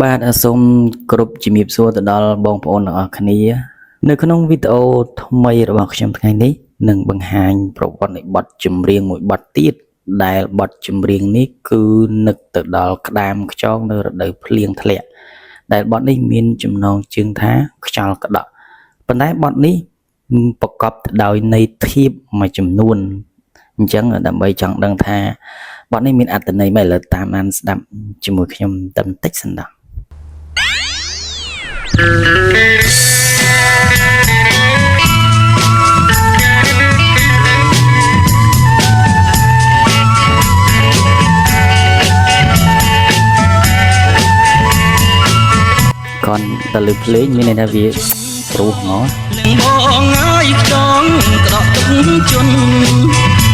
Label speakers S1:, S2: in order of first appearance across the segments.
S1: បាទសូមគ្រប់ជំរាបសួរទៅដល់បងប្អូនទាំងអស់គ្នានៅក្នុងវីដេអូថ្មីរបស់ខ្ញុំថ្ងៃនេះនឹងបង្ហាញប្រវត្តិនៃបទចម្រៀងមួយបទទៀតដែលបទចម្រៀងនេះគឺនឹកទៅដល់ក្តាមខ្យងនៅរដូវភ្លៀងធ្លាក់ដែលបទនេះមានចំណងជើងថាខ្យល់ក្តក់ប៉ុន្តែបទនេះប្រកបទៅដោយន័យធៀបមួយចំនួនអញ្ចឹងដើម្បីចង់ដឹងថាបទនេះមានអត្ថន័យម៉េចឥឡូវតាមអានស្ដាប់ជាមួយខ្ញុំបន្តិចសិនដល់còn tờ lực lấy như này là việc rủ nó
S2: បងអើយខ្យងក្រក់ទឹកជន់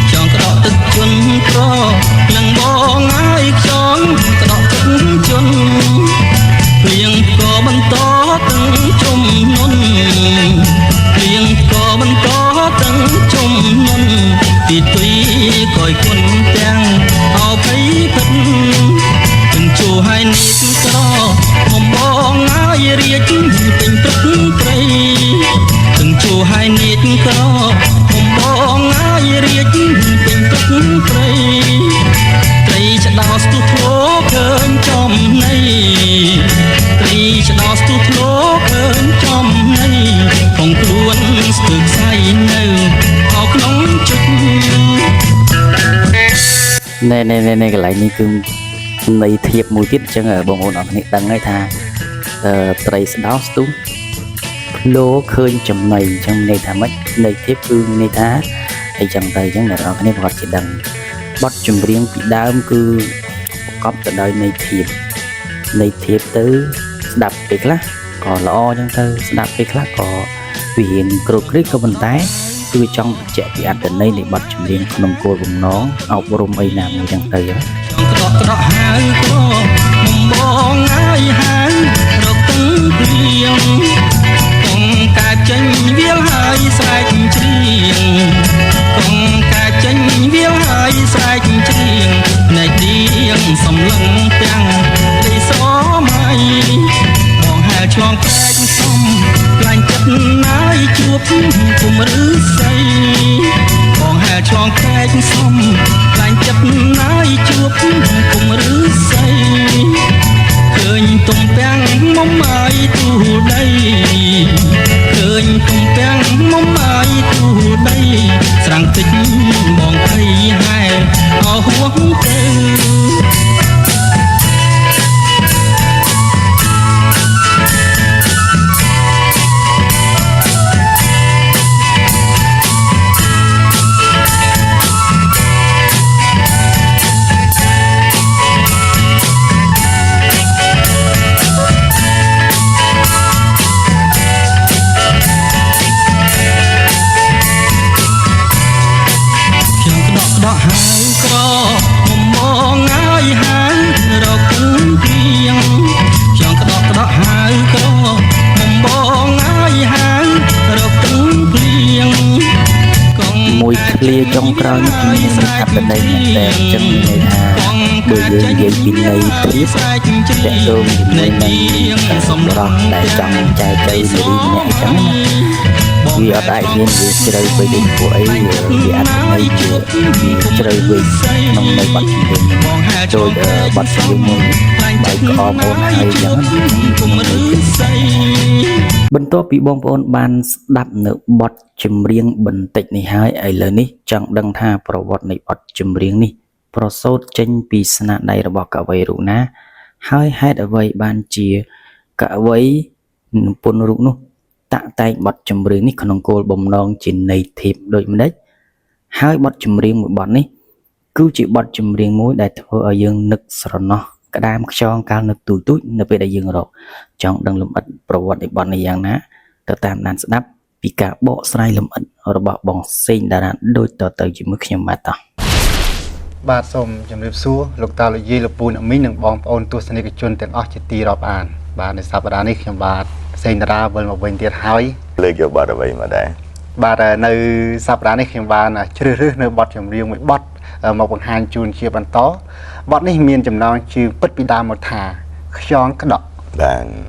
S2: ខ្យងក្រក់ទឹកជន់ក្រនឹងបងអើយខ្យងក្រក់ទឹកជន់ភ្លៀងក៏បន្តទាំងជុំនុនភ្លៀងក៏បន្តទាំងជុំនុនទីទុយក៏គុណទាំងអភ័យពិតទាំងជួឲ្យនេះក្របំបងអើយរៀចពេញព្រឹកព្រៃទាំងជួឲ្យនេះក្របំបងអើយរៀចពេញព្រឹកព្រៃត្រីឆ្ដោស្ទុះធ្លោឃើញចំណៃត្រីឆ្ដោស្ទុះធ្លោឃើញចំណៃផងខ្លួនស្ទើរខ្សែនៅអោក្នុងជុច
S1: ណែកន្លែងនេះគឺន័យធៀបមួយទៀតអញ្ចឹងបងប្អូនអរគ្នាដឹងហើយថាត្រីស្ដោស្ទុះធ្លោឃើញចំណៃអញ្ចឹងន័យថាម៉េចន័យធៀបគឺន័យថាអីចឹងទៅអញ្ចឹងអ្នកនរគ្នាប្រកាសជាដឹងបទចម្រៀងពីដើមគឺប្រកបទៅដោយន័យធៀបទៅស្ដាប់ពេលខ្លះក៏ល្អអញ្ចឹងទៅស្ដាប់ពេលខ្លះក៏វារៀងគ្រោកគ្រីក៏ប៉ុន្តែគឺចង់បញ្ជាក់ពីអត្ថន័យនៃបទចម្រៀងក្នុងគោលបំណងអប់រំអីណាមួយអញ្ចឹងទៅ
S2: ក្រក់ក្រក់ហៅក្រមុំបងអើយហៅរកទឹកព្រៀងកងកាចេញវាលហើយស្រែកច្រៀងកងកាចេញវាលហើយស្រែកច្រៀងណែទៀងសំឡឹងទាំងទីស្រមៃបងហៅឆ្លងព្រែកសំខ្លាញ់ចិត្តណាយជួបគុំឬស័យបងហៅឆ្លងព្រែកសំខ្លាញ់ចិត្តណាយជួបគុំឬស័យឃើញទំពាំងមុំអាយទូដីឃើញទំពាំងមុំអាយទូដីស្រាំងតិចបងភ័យហែអស់ហួងទៅដកហៅក្រមុំបងអើយហៅរកទឹកព្រៀងខ្យងក្តកហៅក្រមុំបងអើយហៅរកទឹកព្រៀង
S1: មួយឃ្លាចុងក្រោយនេះគឺមានអត្ថន័យតែអញ្ចឹងន័យថាដូចយើងនិយាយពីន័យធៀបតែដូចជាមួយនឹងសម្រស់ដែលចង់ចែកទៅនារីម្នាក់អញ្ចឹងណាវាអត់អាចមានវាជ្រៅពេកដូចពួកអីវាអត្ថន័យជាជ្រៅពេកក្នុងន័យបទចម្រៀងចូលបទចម្រៀងមួយបែកក្អមអូនហើយអញ្ចឹងបន្ទាប់ពីបងប្អូនបានស្ដាប់នៅបទចម្រៀងបន្តិចនេះហើយឥឡូវនេះចង់ដឹងថាប្រវត្តិនៃបទចម្រៀងនេះប្រសូតចេញពីស្នាដៃរបស់កវីរូបណាហើយហេតុអ្វីបានជាកវីនិពន្ធរូបនោះតាក់តែងបទចម្រៀងនេះក្នុងគោលបំណងជាន័យធៀបដូចម្ដេចហើយបទចម្រៀងមួយបទនេះគឺជាបទចម្រៀងមួយដែលធ្វើឲ្យយើងនឹកស្រណោះក្តាមខ្យងកាលនៅទូចនៅពេលដែលយើងរកចង់ដឹងលម្អិតប្រវត្តិនៃបទនេះយ៉ាងណាទៅតាមដានស្ដាប់ពីការបកស្រាយលម្អិតរបស់បងសេងតារាដូចតទៅជាមួយខ្ញុំបាទ
S3: សូមជម្រាបសួរលោកតាលោកយាយលោកពូអ្នកមីងនិងបងប្អូនទស្សនិកជនទាំងអស់ជាទីរាប់អានបាទនៅសប្តាហ៍នេះខ្ញុំបាទសេងតារាវិលមកវិញទៀតហើយ
S4: លើកយកបទអ្វីមកដែរ
S3: បាទនៅសប្តាហ៍នេះខ្ញុំបានជ្រើសរើសនៅបទចម្រៀងមួយបទមកបង្ហាញជូនជាបន្តបទនេះមានចំណងជើងពិតពីដើមមកថាខ្យងក្តក់
S4: bạn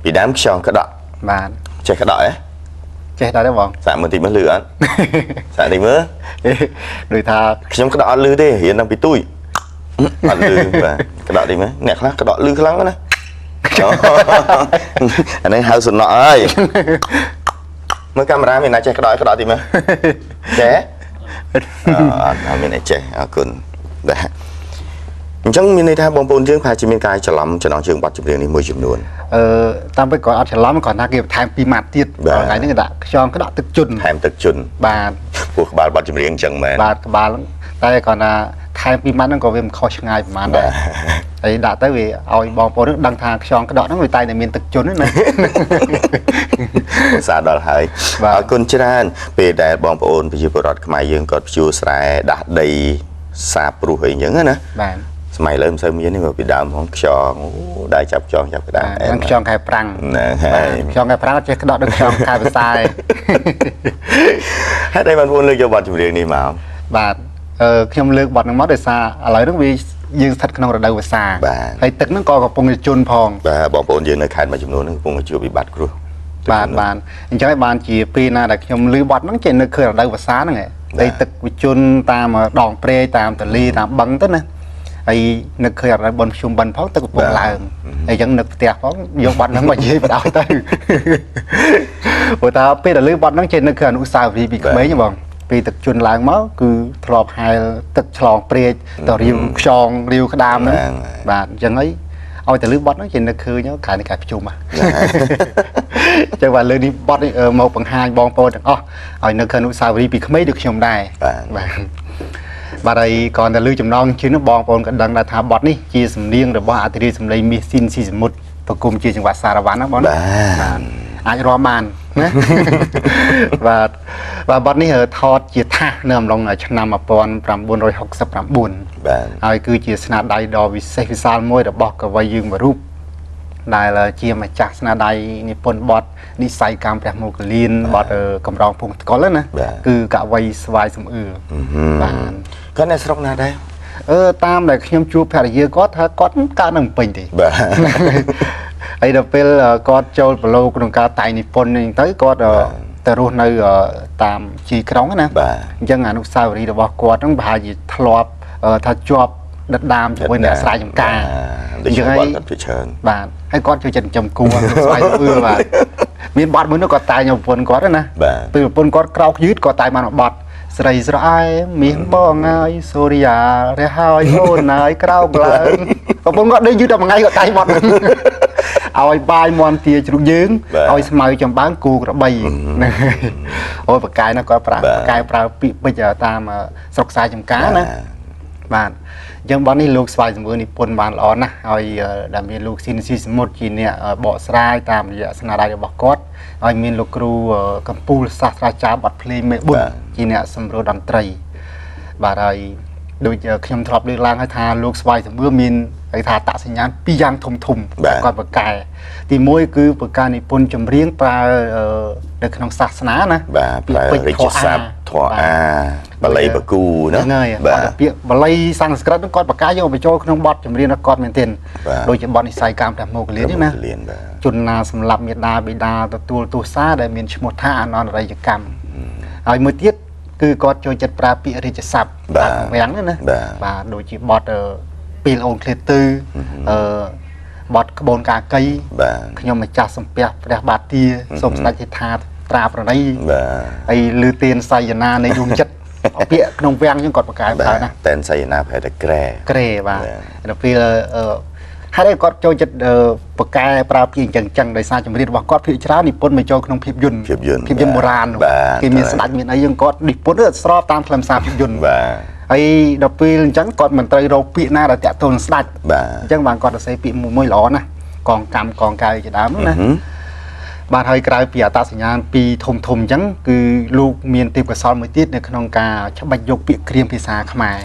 S4: bị đám xong cái đó
S3: បាទ
S4: chơi cái đó ấy
S3: ចេះដែរទេបង
S4: sạ mình thì mới lừa anh sạ thì mới
S3: ដូចថា
S4: ខ្ញុំក្តោតលឺទេរៀនដល់ពីទួយអត់លឺបាទក្តោតទីមើលអ្នកខ្លះក្តោតលឺខ្លាំងណាស់អានេះហៅសំណក់ហើយមើលកាមេរ៉ាមានអ្នកចេះក្តោតទីមើលចេះអត់មានអ្នកចេះអរគុណបាទអញ្ចឹងមានន័យថាបងប្អូនយើងប្រហែលជាមានការច្រឡំចំណងជើងបទចម្រៀងនេះមួយចំនួន
S3: តាមពិតគាត់អត់ច្រឡំគាត់ថាគេបន្ថែម2ម៉ាត់ទៀតថ្ងៃនេះគេដាក់ខ្យងក្តក់ទឹកជន់
S4: ថែមទឹកជន់
S3: បាទ
S4: ពោះក្បាលបទចម្រៀងអញ្ចឹងមែន
S3: បាទក្បាលតែគាត់ថាថែម2ម៉ាត់ហ្នឹងក៏វាមិនខុសឆ្ងាយប្រហែលដែរហើយដាក់ទៅវាឲ្យបងប្អូនដឹងថាខ្យងក្តក់ហ្នឹងវាតែតែមានទឹកជន់ណា
S4: ឧស្សាហ៍ដល់ហើយអរគុណច្រើនពេលដែលបងប្អូនប្រជាពលរដ្ឋខ្មែរយើងគាត់ព្យួរស្រែដាស់ដីសាព្រោះអីអញ្ចឹងណា
S3: បាទ
S4: សម័យលើមិនសូវមានទេមកពីដើមហ្មងខ្យងអូដៃចាប់ខ្យងចាប់ក្តារ
S3: ហ្នឹងខ្យងខែប្រាំង
S4: ហ្នឹងហើយ
S3: ខ្យងខែប្រាំងចេះក្តក់ដូចខ្យងខែភាសាឯង
S4: ហេតុអីបងប្អូនលើកយកបទចម្រៀងនេះមក
S3: បាទខ្ញុំលើកបទហ្នឹងមកដោយសារឥឡូវហ្នឹងវាយើងស្ថិតក្នុងរដូវវស្សាហើយទឹកហ្នឹងក៏កំពុងជន់ផង
S4: បាទបងប្អូនយើងនៅខេត្តមួយចំនួនហ្នឹងកំពុងជួបវិបត្តិគ្រោះ
S3: បាទបាទអញ្ចឹងហើយបានជាពេលណាដែលខ្ញុំលឺបទហ្នឹងចេះនឹកឃើញរដូវវស្សាហ្នឹងឯងតែទឹកវាជន់តាមដងព្រែកតាមទន្លេតាមបឹងទៅណាហើយនឹកឃើញរដូវបនភ្ជុំបិណ្ឌផងទឹកកំពុងឡើងហើយអញ្ចឹងនឹកផ្ទះផងយកបទហ្នឹងមកនិយាយបដ ாய் ទៅព្រោះថាពេលដែលលឺបទហ្នឹងចេះនឹកឃើញអនុស្សាវរីយ៍ពីក្មេងបងពេលទឹកជន់ឡើងមកគឺធ្លាប់ហែលទឹកឆ្លងព្រែកទៅរាវខ្យងរាវក្តាមហ្នឹងបាទអញ្ចឹងហើយឲ្យតែលឺបទហ្នឹងចេះនឹកឃើញកាលនេះកាលប្រជុំហ៎ ចឹងបាទលើនេះបទនេះមកបង្ហាញបងប្អូនទាំងអស់ឲ្យនៅឃើញអនុស្សាវរីយ៍ពីក្មេងដូចខ្ញុំដែរបាទបាទហើយcònតែលើចំណងជឿនបងប្អូនក៏ដឹងដែរថាបទនេះជាសំនៀងរបស់អធិរាជសម្លេងមាសស៊ីនស៊ីសមុទ្រប្រគំជាចង្វាក់សារ៉ាវ៉ាន់ណាបងបាទអាចរាំបានណា បាទបទនេះថតជាថាសនៅអំឡុងឆ្នាំ 1969
S4: បាទ
S3: ហើយគឺជាស្នាដៃដ៏វិសេសវិសាលមួយរបស់កវីយើងមួយរូប ដែលជាម្ចាស់ស្នាដៃនិពន្ធបទនិស័យកម្មព្រះមោគលានបទកំរងភូមិថ្កុលណាគឺកវីស្វាយសំអឿបាទ
S4: គាត់នៅស្រុកណាដែរ
S3: តាមដែលខ្ញុំជួបភរិយាគាត់ថាគាត់កើតនៅភ្នំពេញទេ
S4: បាទ
S3: ហើយដល់ពេលគាត់ចូលប្រឡូក្នុងការតែងនិពន្ធនេះទៅគាត់ទៅរស់នៅតាមជីក្រុងណា
S4: បាទ
S3: អញ្ចឹងអនុស្សាវរីយ៍របស់គាត់ហ្នឹងប្រហែលជាធ្លាប់ថាជាប់ដិតដាមជាមួយអ្នកស្រែចម្ការ
S4: ដូចជាគាត់ជាច្រើន
S3: បាទហើយគាត់ជួយចិត្តចិញ្ចឹមគួរស្វ័យអឿបាទមានបទមួយនោះគាត់តែងប្រពន្ធគាត់ណា
S4: បាទ
S3: ពេលប្រពន្ធគាត់ក្រោកយឺតគាត់តែងបានបទស្រីស្រអែមាសបងហើយសូរិយារះហើយអូនហើយក្រោកឡើងប្រពន្ធគាត់ដេញយឺតតែមួយថ្ងៃគាត់តែងបទហ្នឹងឲ្យបាយមន់ទាជ្រូកយើងឲ្យស្មៅចំបើងគូក្របីហ្នឹងអូបកាយណាគាត់ប្រើបកាយប្រើពាក្យពេចន៍តាមស្រុកខ្សែចំការណាបាទ អញ្ចឹងបទនេះលោកស្វាយសំអឿនិពន្ធបានល្អណាស់ហើយដែលមានលោកស៊ីនស៊ីសមុទ្រជាអ្នកបកស្រាយតាមរយៈស្នាដៃរបស់គាត់ហើយមានលោកគ្រូកម្ពុជាសាស្ត្រាចារ្យបទភ្លេងមេប៊ុនជាអ្នកសម្រួលតន្ត្រីបាទហើយដូចខ្ញុំធ្លាប់លើកឡើងហើយថាលោកស្វាយសំអឿមានហៅថាតសញ្ញាណពីរយ៉ាងធំធំគាត់បកកែទី1គឺបកការនិពន្ធចម្រៀងប្រើនៅក្នុងសាសនាណា
S4: បាទប្រើរាជស័ព្ទធម៌អាបាលីបកូណា
S3: ហ្នឹងហើយបាទពាក្យបាលីសំស្ក្រឹតហ្នឹងគាត់បកកាយយកបញ្ចូលក្នុងបទចម្រៀងរបស់គាត់មែនទែនដូចជាបទនិស័យកម្មព្រះមោគលាននេះណាជនណាសម្លាប់មេដាបិតាទទួលទោសាដែលមានឈ្មោះថាអនន្តរិយកម្មហើយមួយទៀតគឺគាត់ចូលចិត្តប្រើពាក្យរាជស័ព្ទបាទវាំងហ្នឹងណាបាទដូចជាបទពេលអូនឃ្លាទៅបទក្បូនកាកីខ្ញុំម្ចាស់សំពះព្រះបាទទាសូមស្ដេចហេដ្ឋាត្រាប្រណីហើយលឺទៀនសៃណានៃយងចិត្តពាក្យក្នុងវាំងហ្នឹងគាត់បកកាយប្រើណា
S4: តែនសៃណាប្រហែលតែក្រែ
S3: ក្រែបាទដល់ពេលហើយគាត់ចូលចិត្តបកកែប្រើពាក្យអញ្ចឹងដោយសារចម្រៀងរបស់គាត់ភាគច្រើននិពន្ធមកចូលក្នុងភាពយន្តបុរាណគេមានស្ដេចមានអីយើងគាត់និពន្ធស្របតាមខ្លឹមសារភាពយន្តបាទហើយដល់ពេលអញ្ចឹងគាត់មិនត្រូវរកពាក្យណាដែលតាក់ទងនឹងស្ដេចអញ្ចឹងបានគាត់សរសេរពាក្យមួយល្អណាស់កងកម្មកងកៅជាដើមហ្នឹងណាបាទហើយក្រៅពីអត្តសញ្ញាណពីធំអញ្ចឹងគឺលោកមានទេពកោសល្យមួយទៀតនៅក្នុងការច្បាច់យកពាក្យក្រៀមភាសាខ្មែរ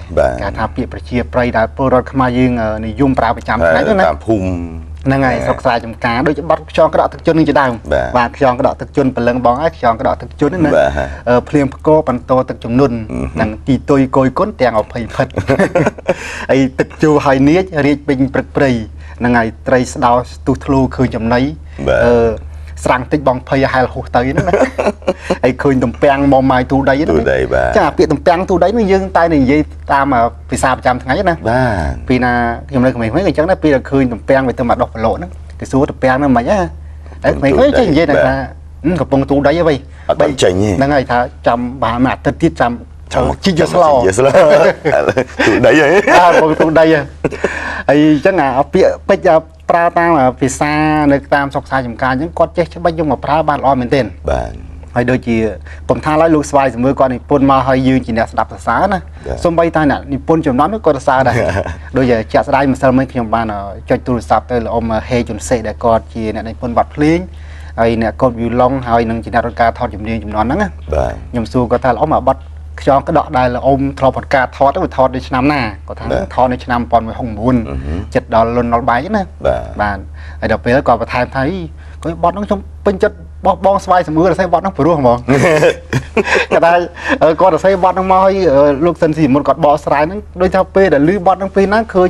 S3: គេថាពាក្យប្រជាប្រិយដែលពលរដ្ឋខ្មែរយើងនិយមប្រើប្រចាំថ្ងៃណា
S4: តាមភូមិ
S3: ហ្នឹងហើយស្រុកខ្សែចំការដូចបត់ខ្យងក្តក់ទឹកជន់នឹងជាដើមបាទខ្យងក្តក់ទឹកជន់ព្រលឹងបងហើយខ្យងក្តក់ទឹកជន់ណាភ្លៀងផ្គរបន្តទឹកជំនន់នឹងទីទុយកយគុណទាំង20ផិតហើយទឹកជូរហើយនាចរាជពេញព្រឹកព្រៃ ហ្នឹងហើយត្រីស្ដោស្ទុះធ្លូឃើញចំណៃស្រាំងតិចបងភ័យហែលហុះទៅហ្នឹងណាហើយឃើញទំពាំងមកម៉ាយទូដីហ្នឹងចាពាក្យទំពាំងទូដីនោះយើងតែនិយាយតាមភាសាប្រចាំថ្ងៃណា
S4: បាទ
S3: ពីណាខ្ញុំនៅក្មេងៗអញ្ចឹងណាពីឃើញទំពាំងវាទៅមកដោះប្រឡូកហ្នឹងគេសួរទំពាំងហ្នឹងមិនហ៎ហើយក្មេងៗចេះនិយាយថាកំពុងទូដីហី
S4: បីចេញ
S3: ហ្នឹងហើយថាចាំបានមួយអាទិត្យទៀតចាំជីយកស្លោ
S4: ទូដីហី
S3: បងទូដីហើយអញ្ចឹងអាពាក្យពេចប្រើតាមភាសានៅតាមស្រុកខ្សែចំការអញ្ចឹងគាត់ចេះច្បាច់យកមកប្រើបានល្អមែនទែន
S4: បាទ
S3: ហើយដូចជាผมថាឡើយលោកស្វាយសម្មើគាត់និពន្ធមកឲ្យយើងជាអ្នកស្ដាប់សរសើរណាសូម្បីតែអ្នកនិពន្ធចំណន់គាត់សរសើរដែរដូចជាជាក់ស្ដែងម្សិលមិញខ្ញុំបានចុចទូរស័ព្ទទៅលោកអ៊ំហេជុនសេដែលគាត់ជាអ្នកនិពន្ធបទភ្លេងហើយអ្នកកូនវីឡុងហើយនឹងជាអ្នករត់ការថតចម្រៀងចំនួនហ្នឹងណា
S4: បាទ
S3: ខ្ញុំសួរគាត់ថាលោកអ៊ំបទខ្យងក្តក់ដែលលោកអ៊ំធ្លាប់រត់ការថតទៅថតនៅឆ្នាំណាគាត់ថាថតនៅឆ្នាំ1969ចិត្តដល់លុនដល់បាយណាបាទហើយដល់ពេលគាត់បន្ថែមថាគាត់បទហ្នឹងខ្ញុំពេញចិត្តបោះបងស្វាយសម្ងឿរស័យបទហ្នឹងព្រោះហ្មងគាត់ថាគាត់រស័យបទហ្នឹងមកឲ្យលោកសិនស៊ីមុនគាត់បកស្រាយហ្នឹងដូចថាពេលដែលឮបទហ្នឹងពេលហ្នឹងឃើញ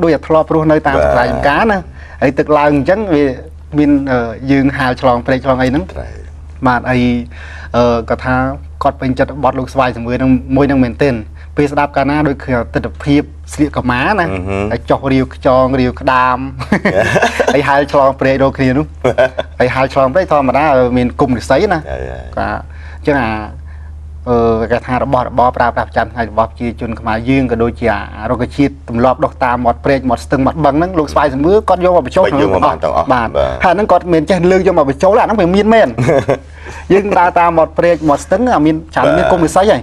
S3: ដូចតែធ្លាប់ព្រោះនៅតាមស្រាយចំការណាហើយទឹកឡើងអញ្ចឹងវាមានយើងហាលឆ្លងព្រែកឆ្លងអីហ្នឹងបាទអីគាត់ថាគាត់ពេញចិត្តបទលោកស្វាយសម្ងឿរហ្នឹងមួយហ្នឹងមែនទែនពេលស្ដាប់កាលណាដូចគឺទិដ្ឋភាពស្លៀកកម្មាណាហើយចុះរាវខ្យងរាវក្តាមហើយហាលឆ្លងព្រែករកគ្នានោះហើយហាលឆ្លងព្រែកធម្មតាមានគុំរិស័យណាបាទអញ្ចឹងគេថារបស់របរប្រើប្រាស់ប្រចាំថ្ងៃរបស់ប្រជាជនខ្មែរយើងក៏ដូចជារុក្ខជាតិទម្លាប់ដុះតាមមាត់ព្រែកមាត់ស្ទឹងមាត់បឹងហ្នឹងលោកស្វាយសម្ងឿរគាត់យកមកបញ្ចូលក្នុងបាទហើយហ្នឹងគាត់មានចេះលើកយកមកបញ្ចូលអាហ្នឹងវាមានមែនយើងដើរតាមមាត់ព្រែកមាត់ស្ទឹងមានច្រើនមានគុំវិស័យហើយ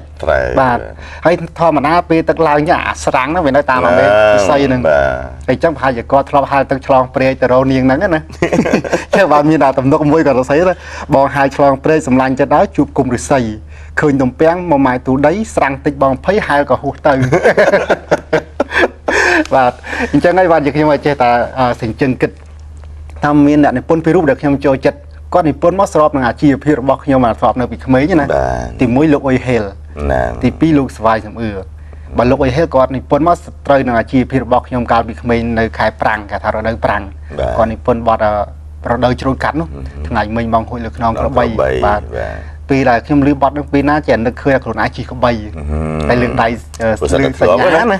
S3: បាទហើយធម្មតាពេលទឹកឡើងចឹងអាស្រាំងហ្នឹងវានៅតាមអាមេវិស័យហ្នឹងហើយអញ្ចឹងប្រហែលជាគាត់ធ្លាប់ហាលទឹកឆ្លងព្រែកទៅរោនាងហ្នឹងណាចេះបើមានតែទំនុកមួយគាត់រស័យទៅបងហាលឆ្លងព្រែកសម្លាញ់ចិត្តដល់ជួបគុំរិស័យឃើញទំពាំងមកម៉ែទូដីស្រាំងតិចបងភ័យហែលក៏ហួសទៅបាទអញ្ចឹងហើយបាទខ្ញុំឲ្យចេះតែសេចក្ដីគិតថាមានអ្នកនិពន្ធពីរូបដែលខ្ញុំចូលចិត្តគាត់និពន្ធមកស្របនឹងអាជីវភាពរបស់ខ្ញុំស្របនៅពីក្មេងណាទី1លោកអ៊ុយហេលទី2លោកស្វាយសំអឿបើលោកអ៊ុយហេលគាត់និពន្ធមកត្រូវនឹងអាជីវភាពរបស់ខ្ញុំកាលពីក្មេងនៅខែប្រាំងគេថារដូវប្រាំងគាត់និពន្ធបទរដូវជ្រោយកាត់នោះថ្ងៃមិញបងហួយលើខ្នងក្របីបាទពេលដែលខ្ញុំឮបទនឹងពេលណាចេះនឹកឃើញខ្លួនឯងជិះក្បីតែលើកដៃសញ្ញាណា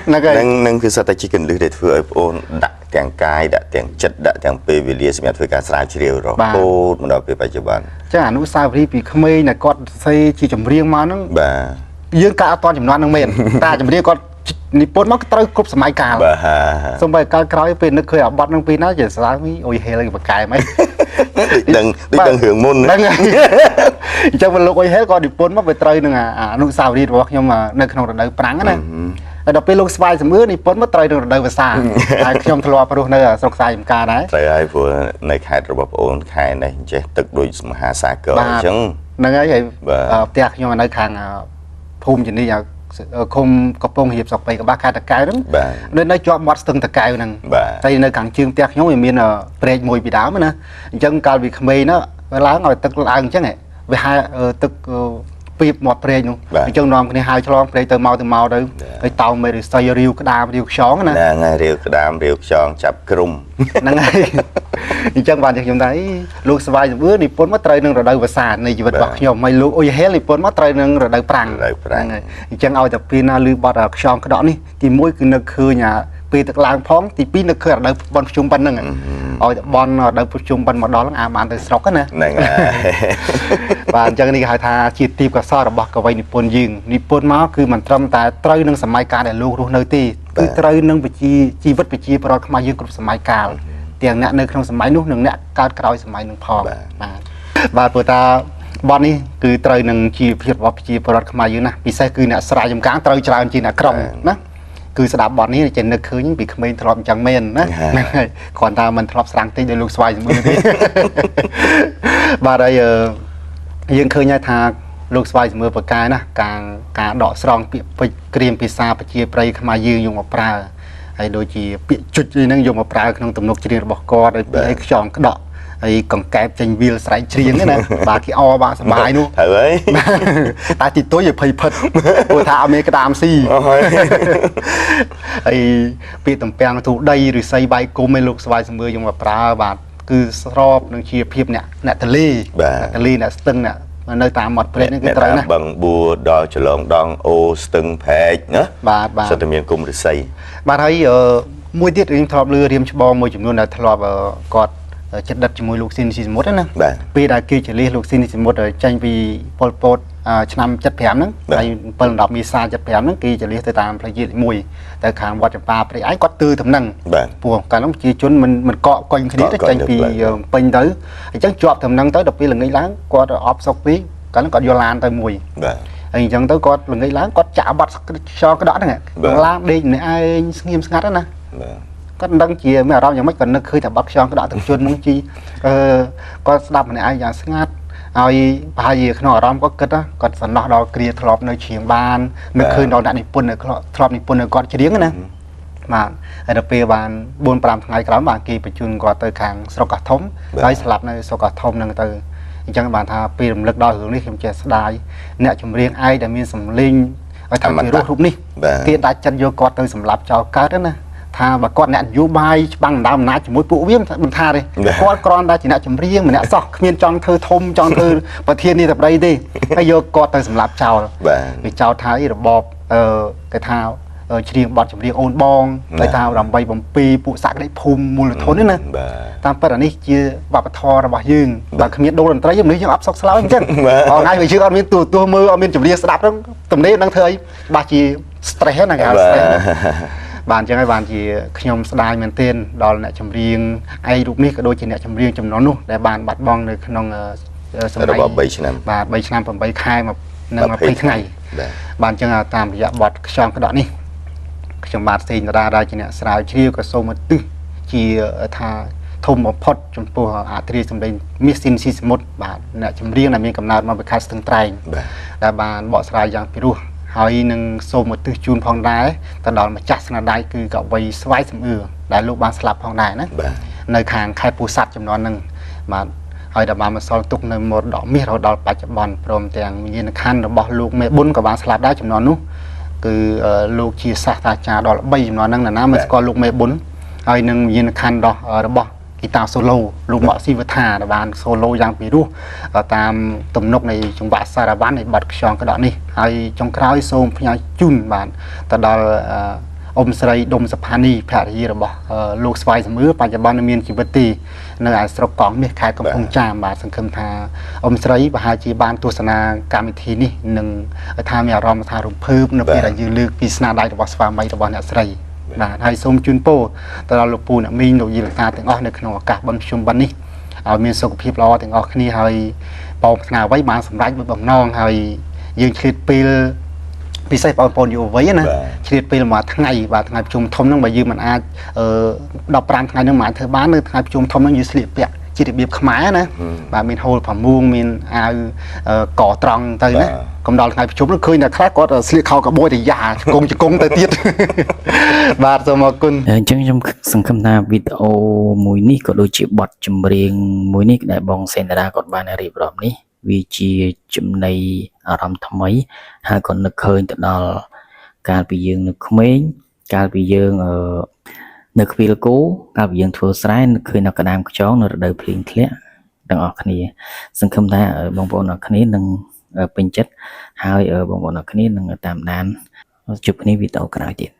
S4: នឹងគឺសិតតែជាកន្លឹះដែលធ្វើឲ្យបងអូនដាក់ទាំងកាយដាក់ទាំងចិត្តដាក់ទាំងពេលវេលាសម្រាប់ធ្វើការស្រាវជ្រាវរហូតមកដល់ពេលបច្ចុប្បន្ន
S3: ចឹងអនុស្សាវរីយ៍ពីក្មេងដែលគាត់ស្អីជាចម្រៀងមកហ្នឹង
S4: បាទ
S3: យើងកាត់អត់តចំនួនហ្នឹងមែនតែចម្រៀងគាត់និពន្ធមកត្រូវគ្រប់សម័យកាល
S4: បាទ
S3: សូម្បីកាលក្រោយពេលនឹកឃើញអាបទហ្នឹងពេលណាចេះស្ដាប់អុយហេលបកែមិន
S4: ដឹងរឿងមុន
S3: ហ្នឹងហើយអញ្ចឹងលោកអុយហេលក៏និពន្ធមកវាត្រូវនឹងអនុស្សាវរីយ៍របស់ខ្ញុំនៅក្នុងរដូវប្រាំងណាហើយដល់ពេលលោកស្វាយសម្ងឿរនិពន្ធមកត្រូវនឹងរដូវវស្សាហើយខ្ញុំធ្លាប់រស់នៅស្រុកខ្សែចំការដែរ
S4: ត្រូវហើយព្រោះនៅខេត្តរបស់បងអូនខេត្តនេះចេះទឹកដូចមហាសាគរអញ្ចឹង
S3: ហ្នឹងហើយផ្ទះខ្ញុំនៅខាងភូមិជំនីឃុំកំពង់រៀបស្រុកបៃកបាខេត្តតាកែវហ្នឹងនៅជាប់មាត់ស្ទឹងតាកែវហ្នឹងហើយនៅខាងជើងផ្ទះខ្ញុំវាមានព្រែកមួយពីដើមណាអញ្ចឹងកាលពីក្មេងណាឡើងឲ្យទឹកឡើងអញ្ចឹងវាហែទឹកពីបមាត់ព្រែកនោះអញ្ចឹងនាំគ្នាហៅឆ្លងព្រែកទៅមកទៅហើយតោងមេរិស័យរាវក្តាមរាវខ្យងណា
S4: ហ្នឹងហើយរាវក្តាមរាវខ្យងចាប់ក្រុម
S3: ហ្នឹងហើយអញ្ចឹងបានខ្ញុំថាលោកស្វាយសម្ងឿរនិពន្ធមកត្រូវនឹងរដូវវស្សានៃជីវិតរបស់ខ្ញុំហើយលោកអ៊ុយហេលនិពន្ធមកត្រូវនឹងរដូវប្រាំង
S4: ហ្នឹង
S3: ហើយអញ្ចឹងឲ្យតែពេលណាឮបទខ្យងក្តក់នេះទី1គឺនឹកឃើញពេលទឹកឡើងផងទី2នឹកឃើញរដូវបនភ្ជុំប៉ុណ្្នឹងឲ្យតែបនរដូវភ្ជុំប៉ុណ្មកដល់អាបានទៅស្រុកណា
S4: ហ្នឹងហើយ
S3: បាទអញ្ចឹងនេះគេហៅថាជាទីកសលរបស់កវីនិពន្ធយើងនិពន្ធមកគឺមិនត្រឹមតែត្រូវនឹងសម័យកាលដែលលោករស់នៅទេគឺត្រូវនឹងជីវិតប្រជាពលរដ្ឋខ្មែរយើងគ្រប់សម័យកាលទាំងអ្នកនៅក្នុងសម័យនោះនិងអ្នកកើតក្រោយសម័យនឹងផងបាទព្រោះថាបទនេះគឺត្រូវនឹងជីវភាពរបស់ប្រជាពលរដ្ឋខ្មែរយើងណាពិសេសគឺអ្នកស្រែចម្ការត្រូវច្រើនជាងអ្នកក្រុងណាគឺស្ដាប់បទនេះចេះនឹកឃើញពីក្មេងធ្លាប់អញ្ចឹងមែនណាហ្នឹងហើយគ្រាន់តែមិនធ្លាប់ស្រាំងតិចដោយលោកស្វាយសម្ងឿរទេបាទហើយយើងឃើញថាលោកស្វាយសម្ងឿរបកកែណាការដកស្រង់ពាក្យពេចន៍ក្រៀមភាសាប្រជាប្រិយខ្មែរយើងយកមកប្រើហើយដូចជាពាក្យជុចហ្នឹងយកមកប្រើក្នុងទំនុកច្រៀងរបស់គាត់ហើយពាក្យខ្យងក្តក់ ហើយកង្កែបចេញវាលស្រែកច្រៀងណាបាទគេអបាទសបាយនោះ
S4: ត្រូវហើយ
S3: តែទីទុយឲ្យភ័យផិតព្រោះថាអត់មានក្តាមស៊ី
S4: អូហើយ
S3: ហើយពាក្យតំពាំងទូដីឬស័យបាយគុំឯលោកស្វាយសម្មើយើងមកប្រើបាទគឺស្របនឹងជាភាពអ្នកតលីអ្នកតលីអ្នកស្ទឹងអ្នកនៅតាមមាត់ព្រែកនេះគឺត្រូវណាស់
S4: បឹងបួរដល់ច្រឡងដងអូស្ទឹងផែកណា
S3: បាទ
S4: សិតតែមានគុំរិស័យ
S3: បាទហើយមួយទៀតយើងធ្លាប់លឺរៀមច្បងមួយចំនួនដែលធ្លាប់គាត់ចិត្តដិតជាមួយលោកស៊ីនស៊ីសមុទ្រណា
S4: បាទ
S3: ពេលដែលគេចលិះលោកស៊ីនស៊ីសមុទ្រចេញពីប៉ុលពតឆ្នាំ75ហ្នឹងហើយ7 10មេសា75ហ្នឹងគេចលិះទៅតាមផ្លូវជាតិ1ទៅខាងវត្តចម្ប៉ាព្រៃឯងគាត់ទឺតំណឹង
S4: បាទ
S3: ព្រោះកាលនោះជាជនមិនកកកុញគ្នាទៅចេញពីពេញទៅអញ្ចឹងជាប់តំណឹងទៅដល់ពេលល្ងាចឡើងគាត់អបសុកពីកាលនោះគាត់យកឡានទៅមួយ
S4: បាទ
S3: ហើយអញ្ចឹងទៅគាត់ល្ងាចឡើងគាត់ចាក់បាត់ខ្យល់ក្តក់ហ្នឹងឡានដេកម្នាក់ឯងស្ងៀមស្ងាត់ណា
S4: បាទ
S3: គាត់មិនដឹងជាមានអារម្មណ៍យ៉ាងម៉េចគាត់នឹកឃើញតែបាត់ខ្យល់ក្តក់ទឹកជន់ហ្នឹងជីគាត់ស្ដាប់ម្នាក់ឯងយ៉ាងស្ងាត់ហើយប្រហែលជាក្នុងអារម្មណ៍គាត់គិតគាត់សំណោះដល់គ្រាធ្លាប់នៅជ្រៀងបាននឹកឃើញដល់អ្នកនិពន្ធនៅធ្លាប់និពន្ធនៅគាត់ជ្រៀងណាបាទហើយដល់ពេលបាន 4-5 ថ្ងៃក្រោយបានគេបញ្ជូនគាត់ទៅខាងស្រុកកោះធំហើយស្លាប់នៅស្រុកកោះធំហ្នឹងទៅអញ្ចឹងបានថាពេលរំលឹកដល់រឿងនេះខ្ញុំចេះស្ដាយអ្នកចម្រៀងឯងដែលមានសម្លេងឲ្យថាពីរស់រូបនេះគេដាច់ចិត្តយកគាត់ទៅសម្លាប់ចោលកើតណាថាបើគាត់អ្នកនយោបាយច្បាំងដណ្ដើមអំណាចជាមួយពួកវាមិនថាទេគាត់គ្រាន់តែជាអ្នកចម្រៀងម្នាក់សោះគ្មានចង់ធ្វើធំចង់ធ្វើប្រធាននាយកបដីទេហើយយកគាត់ទៅសម្លាប់ចោល
S4: បាទ
S3: វាចោលថាអីរបបគេថាច្រៀងបទចម្រៀងអូនបងតែថាដើម្បីបំពេពួកសក្តិភូមិមូលធននេះណា
S4: បាទ
S3: តាមពិតអានេះជាវប្បធម៌របស់យើងបើគ្មានដូរតន្ត្រីយើងនេះយើងអត់សុខស្លោអញ្ចឹងថ្ងៃវាយើងអត់មានទួមើលអត់មានចម្រៀងស្ដាប់ហ្នឹងទំនេរនឹងធ្វើអីបាសជា stress ណាគេហៅ stress បានអញ្ចឹងហើយបានជាខ្ញុំស្ដាយមែនទែនដល់អ្នកចម្រៀងឯរូបនេះក៏ដូចជាអ្នកចម្រៀងចំនួននោះដែលបានបាត់បង់នៅក្នុងសម័យ
S4: របប3ឆ្នាំ
S3: បាទ3ឆ្នាំ8ខែមកនឹង20ថ្ងៃ
S4: បាទ
S3: បានអញ្ចឹងតាមរយៈបទខ្យល់ក្តក់នេះខ្ញុំបាទសេងតារាដែលជាអ្នកស្រាវជ្រាវក៏សូមឧទ្ទិសជាថាធំបំផុតចំពោះអធិរាជសម្លេងមាសស៊ីនស៊ីសមុទ្របាទអ្នកចម្រៀងដែលមានកំណើតមកពីខេត្តស្ទឹងត្រែង
S4: បាទ
S3: ដែលបានបកស្រាយយ៉ាងពិរោះហើយនឹងសូមឧទ្ទិសជូនផងដែរទៅដល់ម្ចាស់ស្នាដៃគឺកវីស្វាយសំអឿដែលលោកបានស្លាប់ផងដែរណា
S4: បាទ
S3: នៅខាងខេត្តពោធិ៍សាត់ចំនួនហ្នឹងបាទហើយដែលបានបន្សល់ទុកនៅមរតកមាសរហូតដល់បច្ចុប្បន្នព្រមទាំងវិញ្ញាណក្ខន្ធរបស់លោកមេប៊ុនក៏បានស្លាប់ដែរចំនួននោះគឺលោកជាសាស្ត្រាចារ្យដល់3ចំនួនហ្នឹងណាមិនស្គាល់លោកមេប៊ុនហើយនឹងវិញ្ញាណក្ខន្ធរបស់ហ្គីតាសូឡូលោកម៉ាក់ស៊ីវថាដែលបានសូឡូយ៉ាងពិរោះតាមទំនុកនៃចង្វាក់សារ៉ាវ៉ាន់នៃបទខ្យល់ក្តក់នេះហើយចុងក្រោយសូមផ្ញើជូនបាទទៅដល់អ៊ំស្រីដុំសុផានីភរិយារបស់លោកស្វាយសំអឿបច្ចុប្បន្នមានជីវិតទីនៅឯស្រុកកោះមាសខេត្តកំពង់ចាមបាទសង្ឃឹមថាអ៊ំស្រីប្រហែលជាបានទស្សនាកម្មវិធីនេះនឹងថាមានអារម្មណ៍ថារំភើបនៅពេលដែលយើងលើកពីស្នាដៃរបស់ស្វាមីរបស់អ្នកស្រីបាទហើយសូមជូនពរទៅដល់លោកពូអ្នកមីងលោកយាយលោកតាទាំងអស់នៅក្នុងឱកាសបុណ្យភ្ជុំបិណ្ឌនេះឲ្យមានសុខភាពល្អទាំងអស់គ្នាហើយបងប្អូនអ្វីបានសម្រេចបំណងហើយយើងឆ្លៀតពេលពិសេសបងប្អូនយុវវ័យណាឆ្លៀតពេលមួយថ្ងៃបាទថ្ងៃប្រជុំធំហ្នឹងបើយើងមិនអាច15ថ្ងៃហ្នឹងមិនអាចធ្វើបាននៅថ្ងៃប្រជុំធំហ្នឹងយើងស្លៀកពាក់ជារបៀបខ្មែរណាបាទមានហូលផាមួងមានអាវកត្រង់ទៅណាកំដល់ថ្ងៃប្រជុំនោះឃើញតែខ្លះគាត់ស្លៀកខោកាបូយតែយ៉ាជង្គង់ទៅទៀតបាទសូមអរគុណ
S1: អញ្ចឹងខ្ញុំសង្ឃឹមថាវីដេអូមួយនេះក៏ដូចជាបទចម្រៀងមួយនេះដែលបងសេនតារាគាត់បានរៀបរាប់នេះវាជាចំណៃអារម្មណ៍ថ្មីហើយក៏នឹកឃើញទៅដល់កាលពីយើងនៅក្មេងកាលពីយើងនៅខ្វៀលគោកាលពីយើងធ្វើស្រែនឹកឃើញនៅកណ្ដាមខ្យងនៅរដូវភ្លៀងធ្លាក់ទាំងអស់គ្នាសង្ឃឹមថាបងប្អូនអរគ្នានឹងពេញចិត្តហើយបងប្អូនអរគ្នានឹងតាមដានជួបគ្នាវីដេអូក្រោយទៀត